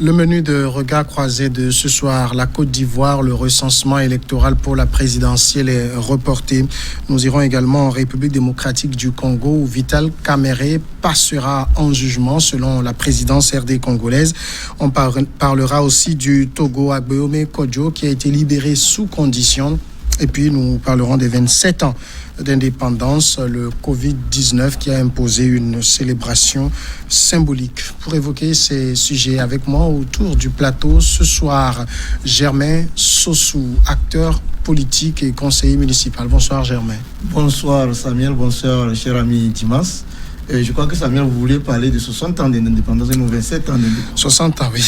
Le menu de regard croisé de ce soir, la Côte d'Ivoire, le recensement électoral pour la présidentielle est reporté. Nous irons également en République démocratique du Congo où Vital Kamerhe passera en jugement selon la présidence RD congolaise. On parlera aussi du Togo, Agbeome Kodjo qui a été libéré sous condition. Et puis nous parlerons des 27 ans d'indépendance, le Covid-19 qui a imposé une célébration symbolique. Pour évoquer ces sujets avec moi autour du plateau ce soir, Germain Sossou, acteur politique et conseiller municipal. Bonsoir Germain. Bonsoir Samuel, bonsoir cher ami Dimas. Je crois que Samuel, vous voulez parler de 60 ans d'indépendance et nous 27 ans d'indépendance. 60 ans, oui.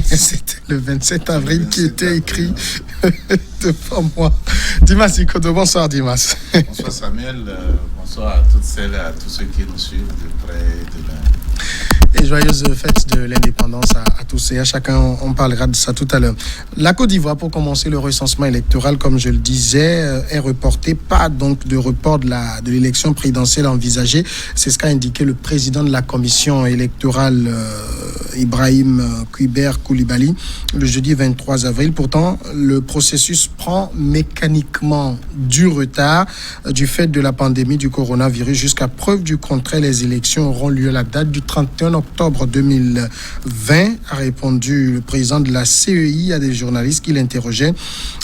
C'était le 27 avril qui était écrit devant moi. Dimas Ikodo, bonsoir Dimas. Bonsoir Samuel, bonsoir à toutes celles et à tous ceux qui nous suivent de près et de loin. Et joyeuse fête de l'indépendance à tous et à chacun. On parlera de ça tout à l'heure. La Côte d'Ivoire, pour commencer, le recensement électoral, comme je le disais, est reporté. Pas donc de report de l'élection présidentielle envisagée. C'est ce qu'a indiqué le président de la commission électorale, Ibrahim Kuiber Koulibaly, le jeudi 23 avril. Pourtant, le processus prend mécaniquement du retard du fait de la pandémie du coronavirus. Jusqu'à preuve du contraire, les élections auront lieu à la date du 31 octobre 2020, a répondu le président de la CEI à des journalistes qui l'interrogeaient.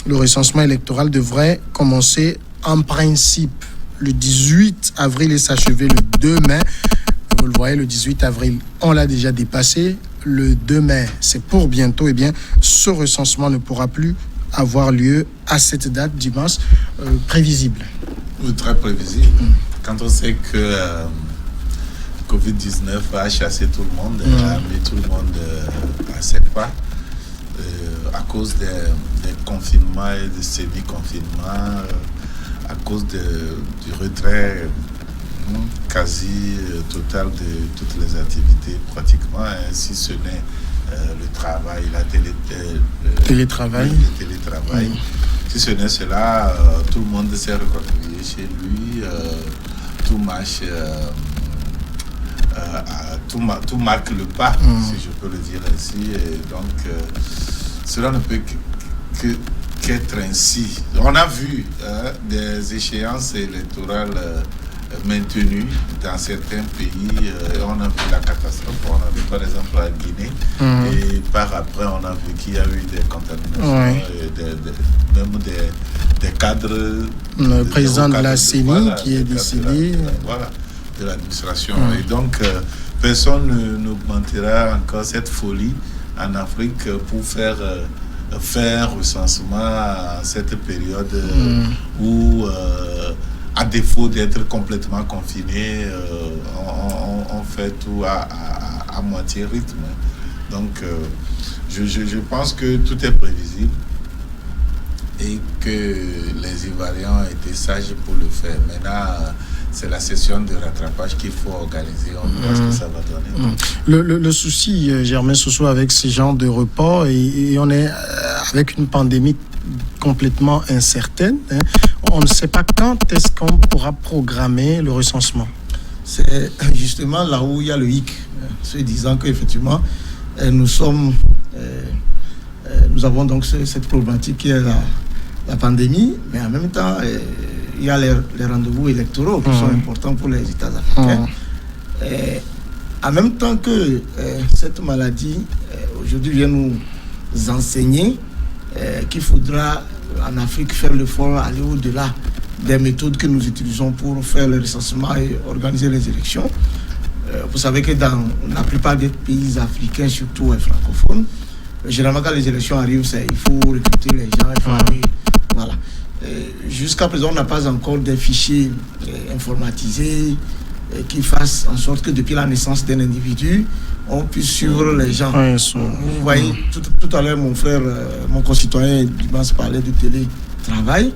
Le recensement électoral devrait commencer en principe le 18 avril et s'achever le 2 mai. Vous le voyez, le 18 avril, on l'a déjà dépassé. Le 2 mai, c'est pour bientôt. Eh bien, ce recensement ne pourra plus avoir lieu à cette date, dimanche, prévisible. Oui, très prévisible. Quand on sait que Covid-19 a chassé tout le monde, a mis tout le monde à 7 pas à cause des confinements et des semi-confinements, à cause du retrait quasi total de toutes les activités pratiquement, si ce n'est le travail, télétravail. Si ce n'est cela, tout le monde s'est recroquevillé chez lui, tout marche. Tout marque le pas, si je peux le dire ainsi, et donc cela ne peut qu'être ainsi. On a vu des échéances électorales maintenues dans certains pays, on a vu la catastrophe, on a vu par exemple la Guinée, et par après on a vu qu'il y a eu des contaminations, même des cadres. Le président de la CENI qui est décédé. De l'administration. Et donc, personne n'augmentera encore cette folie en Afrique pour faire recensement à cette période où, à défaut d'être complètement confiné, on fait tout à moitié rythme. Donc, je pense que tout est prévisible et que les Ivoiriens ont été sages pour le faire. Maintenant, c'est la session de rattrapage qu'il faut organiser. On voit ce que ça va donner. Le souci, Germain Sossou, avec ce genre de report, et on est avec une pandémie complètement incertaine. On ne sait pas quand est-ce qu'on pourra programmer le recensement. C'est justement là où il y a le hic, se disant qu'effectivement, nous avons donc cette problématique qui est la pandémie, mais en même temps, il y a les rendez-vous électoraux qui sont importants pour les États africains. En même temps que cette maladie, aujourd'hui, vient nous enseigner qu'il faudra en Afrique faire l'effort, aller au-delà des méthodes que nous utilisons pour faire le recensement et organiser les élections. Vous savez que dans la plupart des pays africains, surtout francophones, généralement quand les élections arrivent, il faut recruter les gens, il faut aller, voilà. Jusqu'à présent, on n'a pas encore des fichiers informatisés qui fassent en sorte que depuis la naissance d'un individu, on puisse suivre les gens. Vous voyez, tout à l'heure, mon frère, mon concitoyen Dimas parlait de télétravail.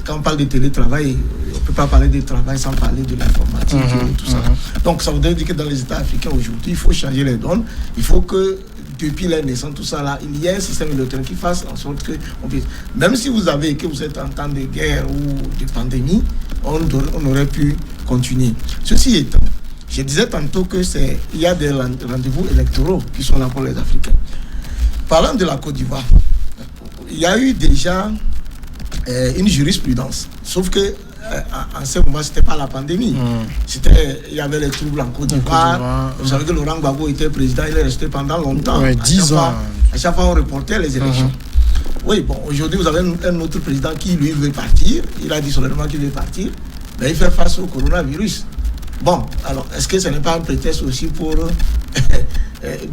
Quand on parle de télétravail, on ne peut pas parler de travail sans parler de l'informatique et tout ça. Donc ça voudrait dire que dans les États africains aujourd'hui, il faut changer les donnes. Il faut que depuis la naissance, tout ça là, il y a un système électoral qui fasse en sorte que on puisse, même si vous êtes en temps de guerre ou de pandémie, on aurait pu continuer. Ceci étant, je disais tantôt que il y a des rendez-vous électoraux qui sont là pour les Africains. parlant de la Côte d'Ivoire, il y a eu déjà une jurisprudence. Sauf que en ce moment, ce n'était pas la pandémie. Il y avait les troubles en Côte d'Ivoire. Vous savez que Laurent Gbagbo était président, il est resté pendant longtemps. 10 ans. À chaque fois, on reportait les élections. Oui, bon, aujourd'hui, vous avez un autre président qui, lui, veut partir. Il a dit solennellement qu'il veut partir. Mais il fait face au coronavirus. Bon, alors, est-ce que ce n'est pas un prétexte aussi pour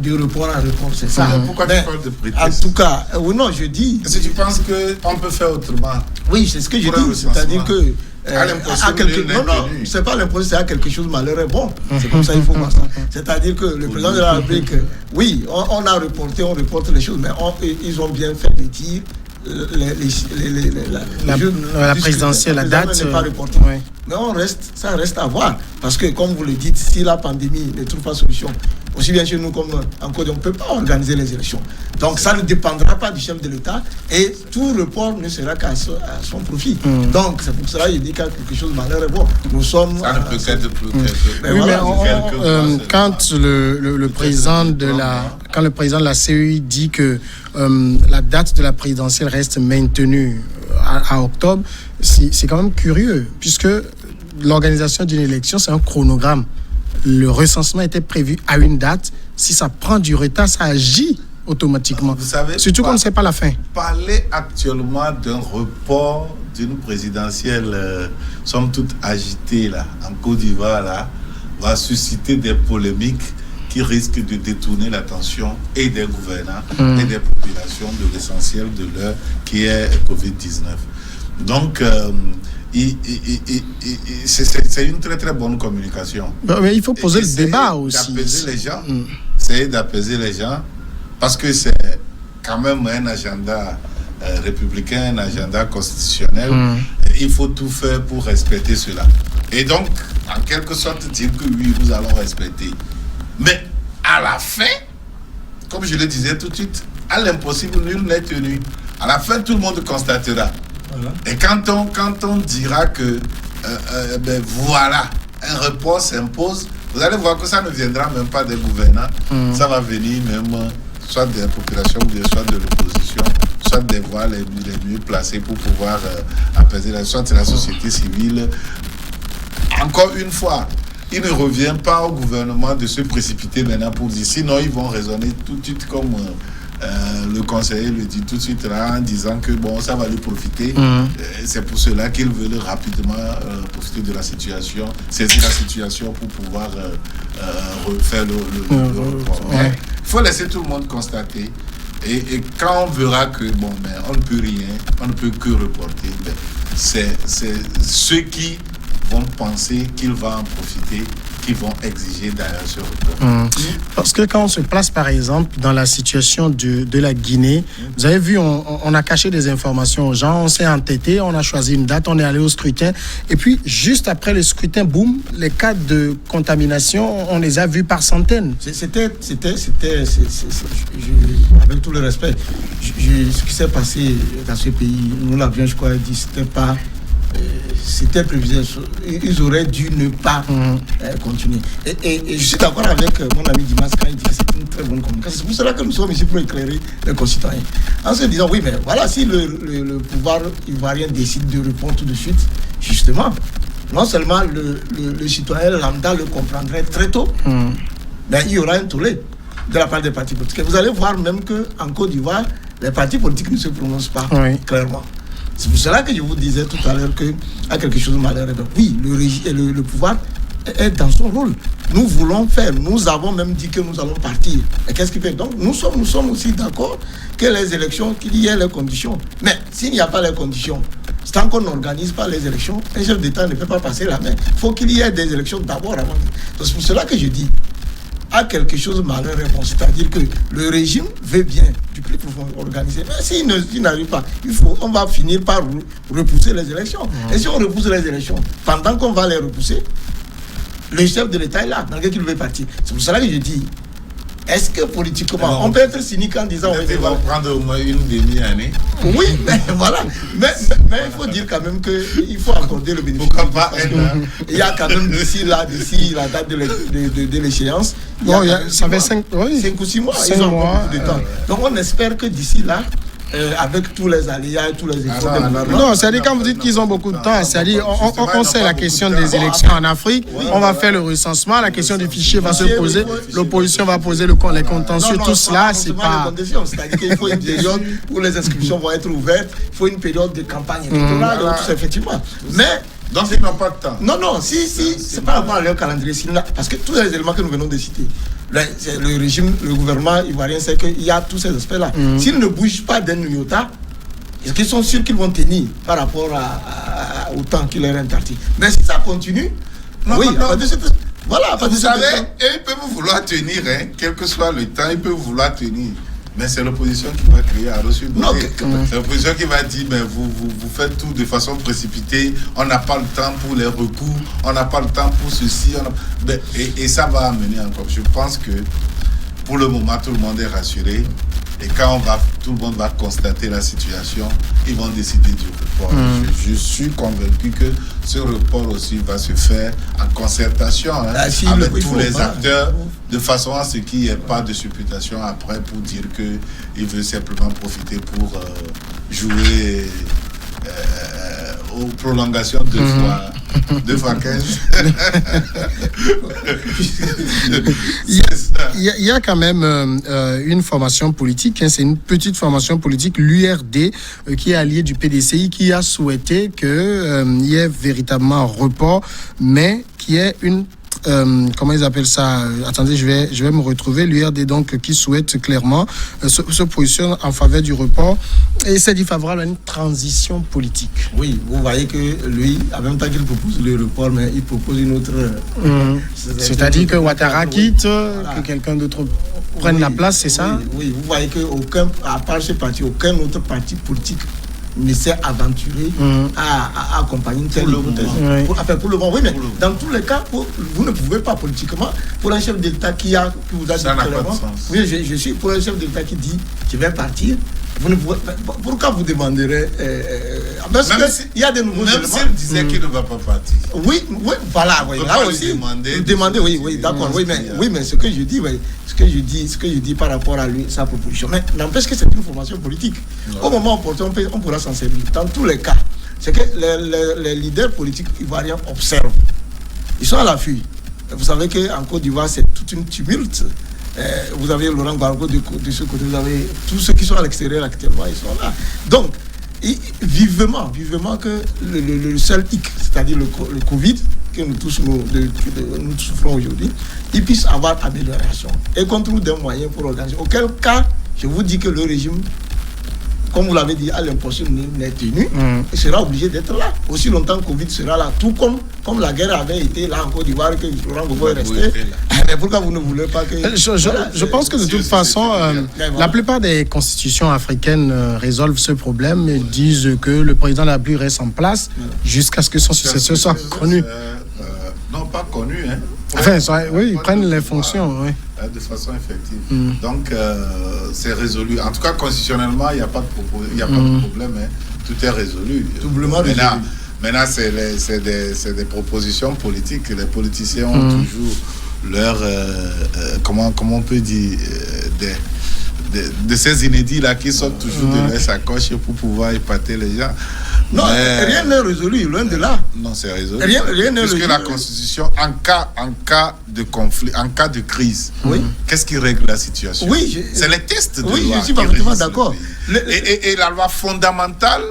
du report en report? C'est ça. Pourquoi tu parles de prétexte? En tout cas, oui, non, je dis... Est-ce que tu penses qu'on peut faire autrement? Oui, c'est ce que je dis. C'est-à-dire que... non, c'est pas l'impossible, c'est à quelque chose de malheureux. Bon, c'est comme ça, il faut voir ça. C'est-à-dire que le président de la République, oui, on a reporté, on reporte les choses, mais ils ont bien fait de dire la présidentielle, la date n'est pas reportée. Mais ça reste à voir. Parce que, comme vous le dites, si la pandémie ne trouve pas solution, aussi bien chez nous comme en Côte, on ne peut pas organiser les élections. Donc, ça ne dépendra pas du chef de l'État et tout report ne sera qu'à son profit. Donc, c'est pour cela qu'il dit qu'il y a quelque chose de malheureux. Bon, nous sommes... Ça ne peut qu'être plus. Quand le président de la CEI dit que la date de la présidentielle reste maintenue à octobre, c'est quand même curieux, puisque l'organisation d'une élection, c'est un chronogramme. Le recensement était prévu à une date. Si ça prend du retard, ça agit automatiquement. Vous savez, surtout qu'on ne sait pas la fin. Parler actuellement d'un report d'une présidentielle, somme toute agitée là, en Côte d'Ivoire, là, va susciter des polémiques qui risquent de détourner l'attention et des gouvernants et des populations de l'essentiel de l'heure qui est Covid-19. Donc, c'est une très très bonne communication. Mais il faut poser le débat aussi. D'apaiser les gens. Essayer d'apaiser les gens parce que c'est quand même un agenda républicain, un agenda constitutionnel. Il faut tout faire pour respecter cela. Et donc, en quelque sorte, dire que oui, nous allons respecter. Mais à la fin, comme je le disais tout de suite, à l'impossible, nul n'est tenu. À la fin, tout le monde constatera. Voilà. Et quand on dira que voilà, un report s'impose, vous allez voir que ça ne viendra même pas des gouvernants, ça va venir même soit des populations, soit de l'opposition, soit des voix les mieux placées pour pouvoir apaiser soit la société civile. Encore une fois, il ne revient pas au gouvernement de se précipiter maintenant pour dire, sinon ils vont raisonner tout de suite comme le conseiller le dit tout de suite là en disant que bon, ça va lui profiter. C'est pour cela qu'ils veulent rapidement profiter de la situation, saisir la situation pour pouvoir refaire le report. Il faut laisser tout le monde constater. Et quand on verra que bon, mais on ne peut rien, on ne peut que reporter, c'est ceux qui vont penser qu'ils vont en profiter, qui vont exiger d'ailleurs ce report. Parce que quand on se place par exemple dans la situation de la Guinée, vous avez vu, on a caché des informations aux gens, on s'est entêté, on a choisi une date, on est allé au scrutin, et puis juste après le scrutin, boum, les cas de contamination, on les a vus par centaines. Avec tout le respect, ce qui s'est passé dans ce pays, nous l'avions, je crois, dit, c'était prévisible. Ils auraient dû ne pas continuer. Et je suis d'accord avec mon ami Dimas quand il dit que c'est une très bonne communication. C'est pour cela que nous sommes ici pour éclairer les concitoyens. En se disant, oui, mais voilà, si le pouvoir ivoirien décide de répondre tout de suite, justement, non seulement le citoyen lambda le comprendrait très tôt, mais il y aura un tollé de la part des partis politiques. Et vous allez voir même qu'en Côte d'Ivoire, les partis politiques ne se prononcent pas clairement. C'est pour cela que je vous disais tout à l'heure qu'il y a quelque chose de malheureux. Oui, le pouvoir est dans son rôle. Nous voulons faire, nous avons même dit que nous allons partir. Et qu'est-ce qui fait? Donc nous sommes aussi d'accord que les élections, qu'il y ait les conditions. Mais s'il n'y a pas les conditions, tant qu'on n'organise pas les élections, un chef d'État ne peut pas passer la main. Il faut qu'il y ait des élections d'abord avant. Donc c'est pour cela que je dis, à quelque chose de malheureux, c'est-à-dire que le régime veut bien du plus profond organiser, mais s'il n'arrive pas, on va finir par repousser les élections. Et si on repousse les élections, pendant qu'on va les repousser, le chef de l'État est là, malgré qu'il veut partir. C'est pour cela que je dis, Est-ce que politiquement, on peut être cynique en disant... On va prendre au moins une demi-année. Oui, mais voilà. Mais il faut dire quand même qu'il faut accorder le bénéfice. Pourquoi pas il y a quand même d'ici la date de l'échéance, ça fait 5 ou 6 mois. 5 ils ont mois, beaucoup de temps. Donc on espère que d'ici là, avec tous les aléas et tous les efforts non, c'est-à-dire quand vous dites qu'ils ont beaucoup de temps, c'est-à-dire on sait la question des élections en Afrique, on va faire le recensement, la question du fichier va se poser, l'opposition va poser les contentieux, tout cela, c'est pas... C'est-à-dire qu'il faut une période où les inscriptions vont être ouvertes, il faut une période de campagne électorale, effectivement. Mais... Donc ils n'ont pas de temps. Non, c'est pas rapport à leur calendrier, parce que tous les éléments que nous venons de citer, le régime, le gouvernement ivoirien sait qu'il y a tous ces aspects-là. S'ils ne bougent pas d'un iota, est-ce qu'ils sont sûrs qu'ils vont tenir par rapport au temps qui leur est imparti? Mais si ça continue, voilà. Vous savez, ils peuvent vouloir tenir, quel que soit le temps, ils peuvent vouloir tenir. Mais c'est l'opposition qui va créer à reçu. C'est l'opposition qui va dire mais vous faites tout de façon précipitée, on n'a pas le temps pour les recours, on n'a pas le temps pour ceci. Et ça va amener encore. Je pense que pour le moment, tout le monde est rassuré. Et quand tout le monde va constater la situation, ils vont décider du report. Je suis convaincu que ce report aussi va se faire en concertation avec tous les acteurs, de façon à ce qu'il n'y ait pas de supputation après pour dire qu'il veut simplement profiter pour jouer aux prolongations deux fois 15. Il y a quand même une formation politique, c'est une petite formation politique, l'URD, qui est alliée du PDCI, qui a souhaité qu'il y ait véritablement un report, mais qui est une... comment ils appellent ça? Attendez, je vais me retrouver. L'URD donc qui souhaite clairement se positionner en faveur du report et c'est favorable à une transition politique. Oui, vous voyez que lui, en même temps qu'il propose le report, mais il propose une autre. C'est-à-dire que Ouattara quitte, que quelqu'un d'autre prenne la place, c'est ça? Oui, vous voyez que à part ce parti, aucun autre parti politique ne s'est aventuré à accompagner une telle hypothèse. Pour le moment, oui, mais dans tous les cas, vous ne pouvez pas politiquement, pour un chef d'État qui vous a dit clairement, oui, je suis pour un chef d'État qui dit je vais partir. Vous ne pouvez, pourquoi vous demanderez parce qu'il y a des nouveaux éléments. Même s'il disait qu'il ne va pas partir. Oui, voilà. Oui, là aussi. Demander, oui, d'accord. Oui, mais ce que je dis par rapport à lui, sa proposition. Mais n'empêche que c'est une formation politique. Au moment opportun, on pourra s'en servir. Dans tous les cas, c'est que les leaders politiques ivoiriens observent. Ils sont à l'affût. Vous savez qu'en Côte d'Ivoire, c'est toute une tumulte. Vous avez Laurent Gbagbo de ce côté, vous avez tous ceux qui sont à l'extérieur actuellement, ils sont là. Donc, vivement que le seul hic, c'est-à-dire le Covid, que nous souffrons aujourd'hui, il puisse avoir amélioration. Et qu'on trouve des moyens pour organiser. Auquel cas, je vous dis que le régime, comme vous l'avez dit, à l'impossible n'est tenu, il sera obligé d'être là. Aussi longtemps que Covid sera là, tout comme la guerre avait été là en Côte d'Ivoire, que Laurent Gbagbo est resté. Mais pourquoi vous ne voulez pas que... Je pense que de toute façon, la plupart des constitutions africaines résolvent ce problème et disent que le président de la République reste en place jusqu'à ce que son successeur soit connu. Non, pas connu, hein. Enfin, oui, ils prennent les fonctions, oui. De façon effective. Donc, c'est résolu. En tout cas, constitutionnellement, il n'y a pas de problème. Hein. Tout est résolu. Doublement résolu. Maintenant, c'est des propositions politiques. Les politiciens ont toujours leur... comment on peut dire de ces inédits-là qui sortent toujours de leur sacoche pour pouvoir épater les gens. Non, rien n'est résolu, loin de là. Non, c'est résolu. Rien n'est résolu. Puisque la Constitution, en cas de conflit, en cas de crise, qu'est-ce qui règle la situation? C'est les tests de loi. Oui, je suis parfaitement d'accord. Et la loi fondamentale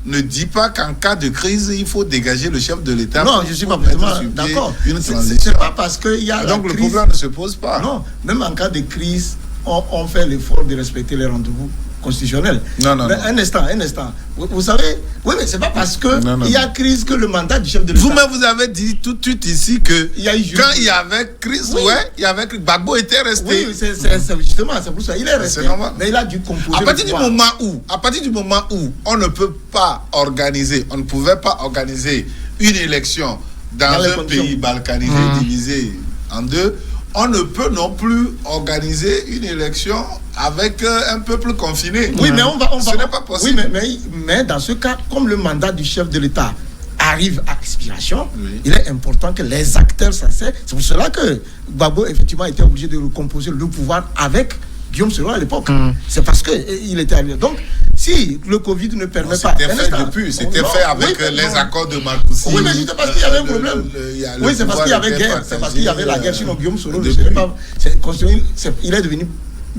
ne dit pas qu'en cas de crise, il faut dégager le chef de l'État. Non, je suis parfaitement d'accord. C'est pas parce qu'il y a donc le problème ne se pose pas. Non, même en cas de crise, on fait l'effort de respecter les rendez-vous constitutionnels. Non. Un instant. Vous savez, oui, mais c'est pas parce que il y a crise que le mandat du chef de l'État... Vous-même, vous avez dit tout de suite ici que quand il y avait crise, Gbagbo était resté. Oui, c'est justement, c'est pour ça. Il est resté, mais il a dû composer. À partir du moment où on ne peut pas organiser, on ne pouvait pas organiser une élection dans un pays balkanisé, divisé en deux, on ne peut non plus organiser une élection avec un peuple confiné. Oui, mais on va. Ce n'est pas possible. Oui, mais dans ce cas, comme le mandat du chef de l'État arrive à expiration, Oui. il est important que les acteurs s'asseyent. C'est pour cela que Gbagbo, effectivement, était obligé de recomposer le pouvoir avec Guillaume Soro à l'époque. C'est parce qu'il était arrivé. Donc, si le Covid ne permet pas... C'était fait depuis, c'était fait avec les accords de Marcoussis. Oui, mais c'était parce qu'il y avait un problème. Oui, c'est parce qu'il y avait guerre. C'est parce qu'il y avait la guerre. Sinon, Guillaume Soro, il est devenu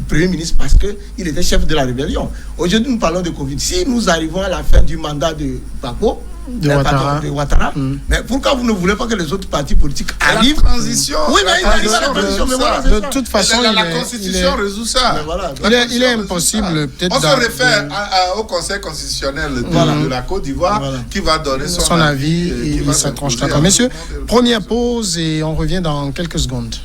Premier ministre parce qu'il était chef de la rébellion. Aujourd'hui, nous parlons de Covid. Si nous arrivons à la fin du mandat de Gbagbo, de Ouattara. Mais pourquoi vous ne voulez pas que les autres partis politiques arrivent? La transition. Oui, mais il arrive à la transition. Mais voilà, de toute façon, la Constitution résout ça. Voilà. Il est impossible, peut-être. On se réfère au Conseil constitutionnel de la Côte d'Ivoire qui va donner son avis et sa tranche. Messieurs, première pause et on revient dans quelques secondes.